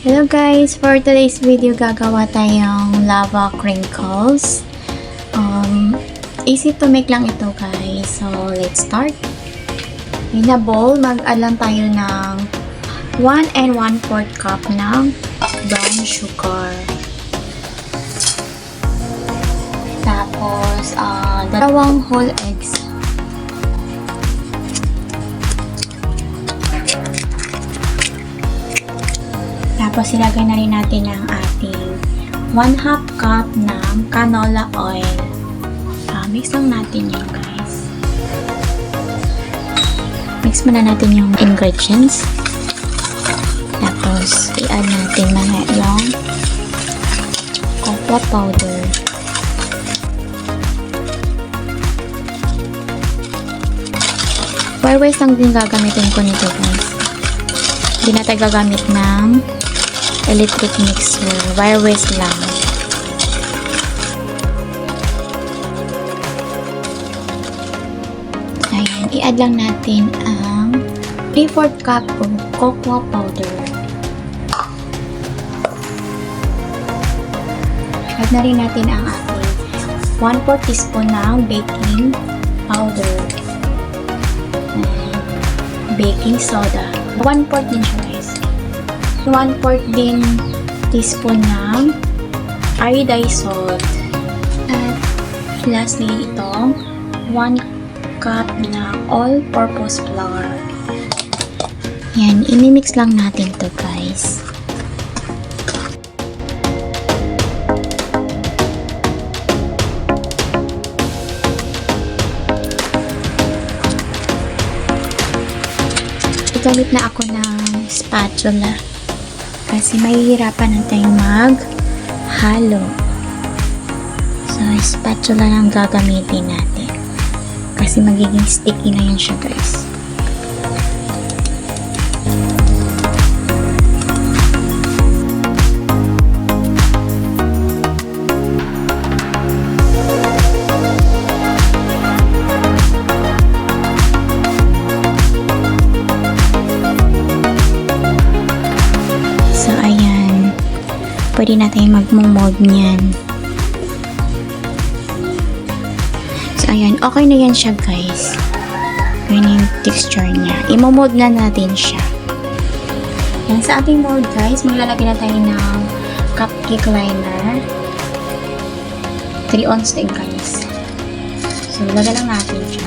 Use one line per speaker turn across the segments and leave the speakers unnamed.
Hello guys! For today's video, gagawa tayong lava crinkles. Easy to make lang ito guys. So, let's start. In a bowl, mag-add lang tayo ng 1 1/4 cup ng brown sugar. Tapos, dalawang whole eggs. Tapos, ilagay na rin natin ang ating 1/2 cup ng canola oil. Mix lang natin yun, guys. Mix muna natin yung ingredients. Tapos, i-add natin na yung cocoa powder. Wire-wise lang din gagamitin ko nito, guys. Hindi na tayo gagamit ng electric mixer. Wire-wise lang. Ayan, i-add lang natin ang 3/4 cup of cocoa powder. Add na rin natin ang ating 1/4 teaspoon ng baking powder. Baking soda. 1/4 din siya, guys. 1/4 din teaspoon ng iodized salt. At lastly, itong 1 cup na all-purpose flour. Yan, imimix lang natin to guys. Gamit na ako ng spatula kasi mahihirapan na tayong maghalo. So, spatula lang gagamitin natin kasi magiging sticky na yan siya, guys. So, ayan. Pwede na tayong mag-mold niyan. Ayan, okay na yan siya guys. Ganyan yung texture niya. I-mold na natin siya. Yan, sa ating mold guys, maglalagay na tayo ng cupcake liner. 3 ounce din guys. So, ilagay lang natin siya.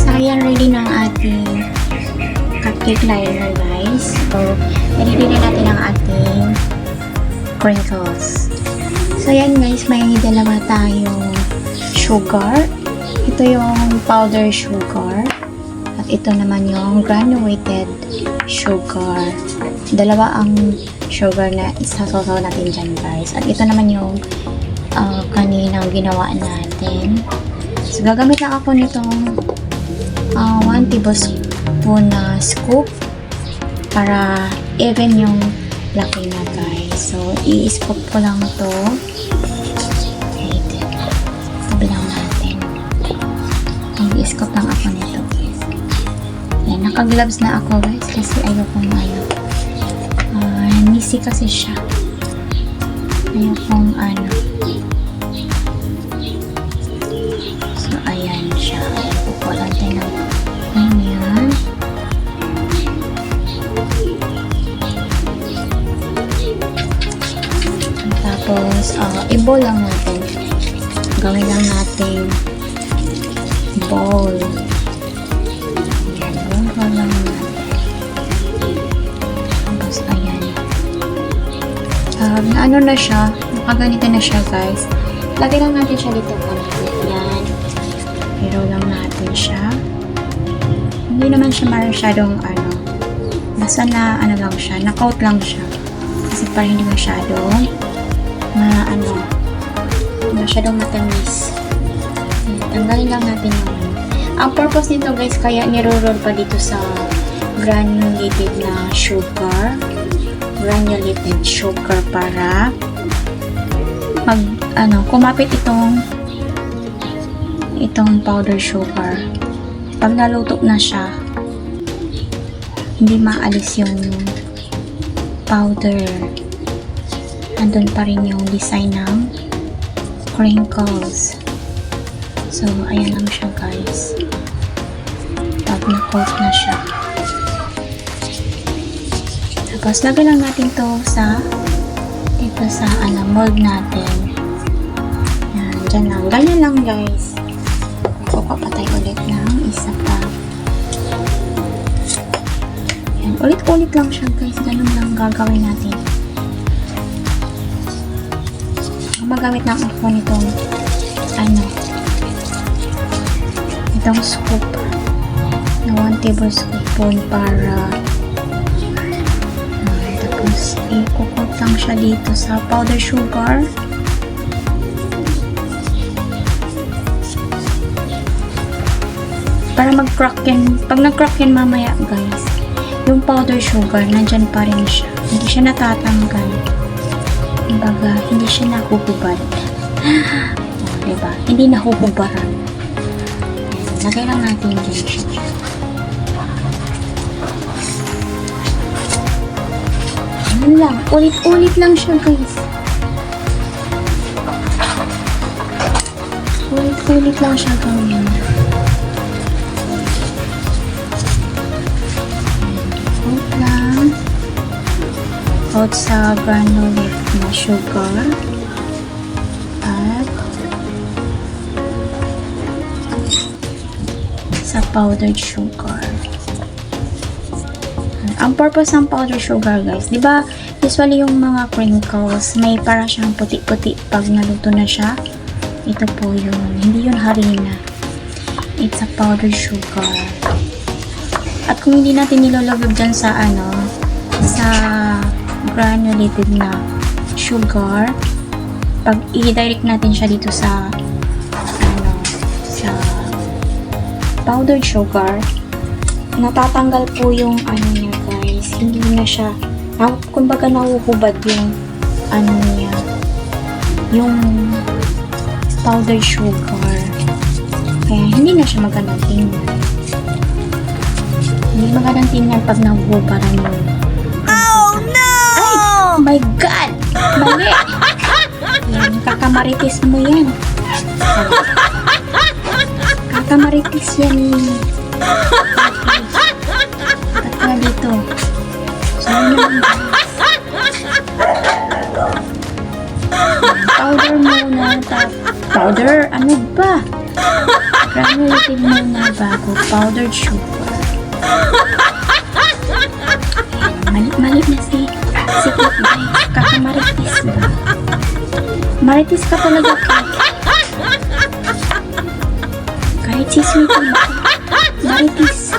So, ayan, ready na ang ating cupcake liner guys. So, nilagay na natin ang ating crinkles. So, yan guys, may dalawa tayong sugar. Ito yung powder sugar. At ito naman yung granulated sugar. Dalawa ang sugar na isasasaw natin dyan guys. At ito naman yung kaninang ginawa natin. So, gagamit lang ako nitong 1 tablespoon na scoop para even yung laki na guys. So, i-scoop ko lang to. Wait. Tabi lang natin. I-scoop lang ako nito. Yan, naka-gloves na ako guys kasi ayokong nisi kasi siya. Ayokong So, ayan siya. Pupulan tayo ng ganyan. Tapos, i-bowl lang natin. Gawin lang natin bowl. Ayan, bowl lang natin. Tapos, ayan. Ano na siya? Nakaganito na siya, guys. Lagay lang natin siya dito. Ayan. I-roll lang natin siya. Hindi naman siya masyadong basta na lang siya, na-coat lang siya. Kasi para hindi masyadong masyadong matamis. Tanggalin lang natin yung ang purpose nito guys, kaya niro-roll pa dito sa granulated sugar para kumapit itong itong powder sugar. Pag naluto na siya, hindi maalis yung powder. Andun pa rin yung design ng crinkles. So, ayan lang siya guys. Pag na-coat na siya. Tapos, lagay lang natin to sa dito sa mold natin. Yan, dyan lang. Ganyan lang guys. Papatay ulit ng isa pa. Yan, ulit-ulit lang siya guys. Ganun lang gagawin natin. Magamit na ako nitong itong scoop na 1 tablespoon para tapos i-coat lang siya dito sa powder sugar. Para mag-crack yan. Pag nag-crack yan mamaya guys, yung powder sugar nandyan pa rin siya. Hindi siya natatanggal. Kumbaga, hindi siya nahuhubad. Diba? Hindi nahuhubaran. Lagay lang natin dyan siya. Ano lang, ulit-ulit lang siya guys. Ulit-ulit lang siya gawin. Coat lang. Coat sa granulate na sugar. At sa powdered sugar. Ang purpose ng powdered sugar guys, di ba usually yung mga crinkles may para siyang puti-puti pag naluto na siya. Ito po yun, hindi yun harina. It's a powdered sugar. At kung hindi natin nilolagay dyan sa sa granulated na sugar, pag i-direct natin siya dito sa sa powdered sugar, natatanggal po yung niya guys. Hindi na siya kumbaga nahuhubad yung niya, yung powdered sugar. Kaya hindi na siya magandang tingnan. Hindi magandang tingnan pag nahuhubaran yung oh my God! Mali! Yan, kakamaritis mo yan. Kakamaritis yan. Ba't ka dito? Sorry naman guys. Powder muna. Powder? Ano ba? Granulated muna bago powdered sugar. Malit na si Kate guys. Kakamaritis ba? Maritis ka talaga Kate. Kahit si Sweetie ba? Maritis.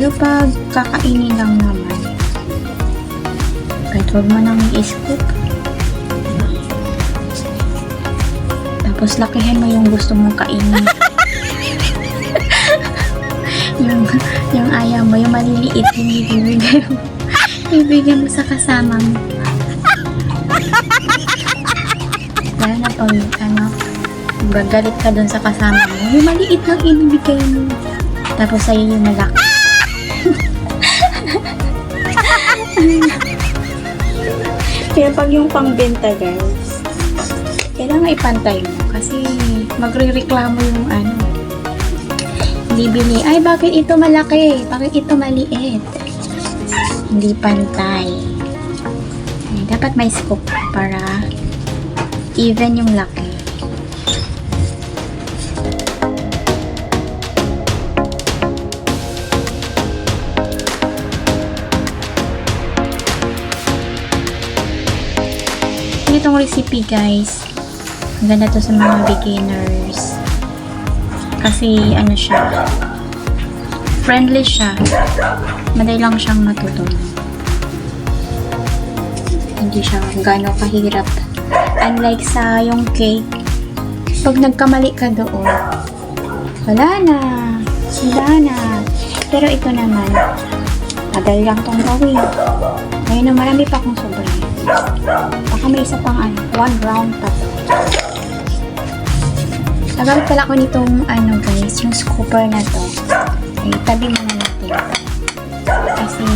Pero pag kakainin lang naman, kahit huwag mo nang i-scoop. Tapos lakihin mo yung gusto mong kainin. yung ayaw mo, yung maliliit, yung ibibigay mo. Ibigay mo sa kasama mo. Kaya na pag gagalit ka dun sa kasama mo, yung maliit lang ibibigay mo. Tapos sa'yo yung malaki. Kaya pag yung pangbenta guys, kailangan ipantay mo kasi magre-reklamo yung hindi binibili. Ay, bakit ito malaki? Bakit ito maliit? Hindi pantay. Ay, dapat may scoop para even yung laki. Itong recipe guys, ang ganda to sa mga beginners kasi ano siya, friendly siya, madali lang siyang matutunan, hindi siya gano'ng kahirap, unlike sa yung cake, pag nagkamali ka doon wala na, pero ito naman madali lang tong gawin. Ngayon na marami pa akong sobrang. Baka may isa pang one round pa. Nagamit pala ko nitong guys, yung scooper na to. Ay, tabi muna natin ito. Kasi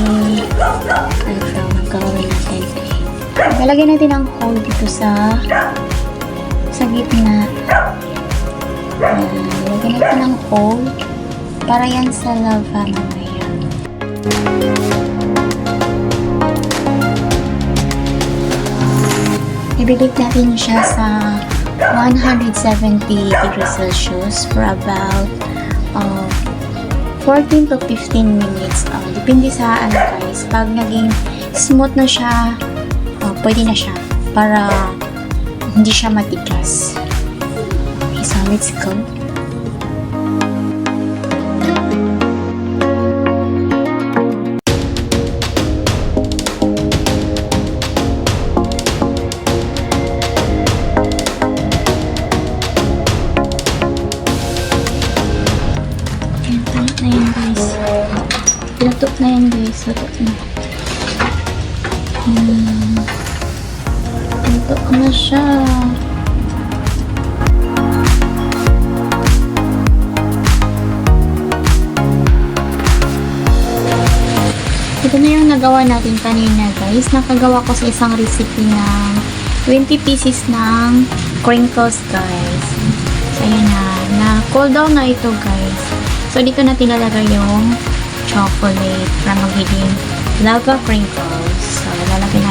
magagawin natin. Lalagyan natin ang hole dito sa gitna. Lalagyan natin ang hole para yan sa lava mamaya. Ibibake natin siya sa 170 degrees Celsius for about 14 to 15 minutes. Depende sa guys. Pag naging smooth na siya, pwede na siya para hindi siya matigas. Okay, so let's go. Luto na yan guys. Luto na. Luto na siya. Ito na yung nagawa natin kanina guys. Nakagawa ko sa isang recipe ng 20 pieces ng crinkles guys. So ayan na. Cool down na ito guys. So dito na tinalagay yung chocolate para magiging lava crinkles. So, lalagay